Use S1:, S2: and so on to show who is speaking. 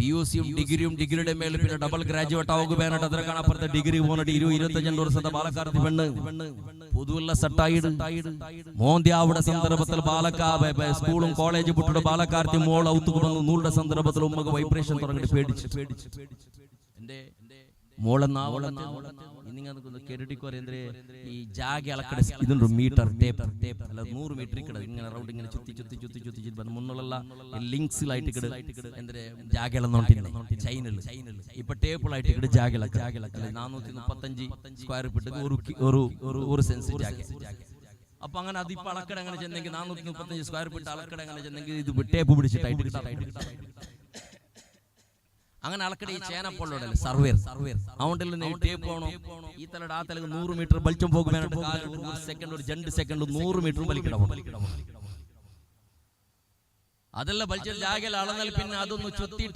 S1: PUCയും ഡിഗ്രിയുടെ മേലെ പിന്നെ ഡബിൾ ഗ്രാജുവേറ്റ് ആവുകയായിട്ട് അതിനെ കാണാപ്പുറത്തെ ഡിഗ്രി പോന്നിട്ട് 20-25 വർഷത്തെ പാലക്കാട് പെണ്ണ് പുതുവല്ല സെട്ടായിട് മോന്ത്യാവുടെ സന്ദർഭത്തിൽ സ്കൂളും കോളേജ് വിട്ടിട്ട് പാലക്കാർത്തി മോൾ ഔത്തുക്ക് വന്നു നൂറുടെ സന്ദർഭത്തിൽ ഉമ്മക്ക് വൈബ്രേഷൻ തുടങ്ങിട്ട് പേടിച്ച് എന്റെ കേട്ടിട്ടിക്കോരെന്തേ ഈ ജാഗ അളക്കട ഇതുണ്ട് മീറ്റർ ടേപ്പ് അല്ല 100 മീറ്റർ ഇക്കട ഇങ്ങനെ റൗണ്ട് ഇങ്ങനെ ചുത്തി മുന്നുള്ള ലിങ്ക്സിലായിട്ട് ഇക്കട് എന്തേ ജാഗ ഇളന്നോണ്ടിരുന്നെ ചൈനയിൽ ഇപ്പൊ ടേപ്പിളായിട്ട് ഇക്കട് ജാഗ 435 സ്ക്വയർ ഫീറ്റ് ഒരു സെൻസ് ജാഗ. അപ്പൊ അങ്ങനെ അതിപ്പോ അളക്കട അങ്ങനെ ചെന്നെങ്കിൽ 435 സ്ക്വയർ ഫീറ്റ് അളക്കട അങ്ങനെ ചെന്നെങ്കിൽ ഇത് ടേപ്പ് പിടിച്ചിട്ടായിട്ട് അങ്ങനെ അളക്കട ഈ ചേനപ്പൊള്ളോടല്ലേ സർവേർ അതുകൊണ്ടല്ലേ ടേപ്പ് വേണോ ഈ തലയുടെ ആ തലക്ക് 100 മീറ്റർ വലിച്ചം പോകുമ്പോൾ ഒരു സെക്കൻഡ് ഒരു 2 സെക്കൻഡ് 100 മീറ്റർ വലിക്കണം. അതെല്ലാം വലിച്ച ജാഗയിൽ അളന്നാൽ പിന്നെ അതൊന്ന് ചുറ്റിയിട്ട്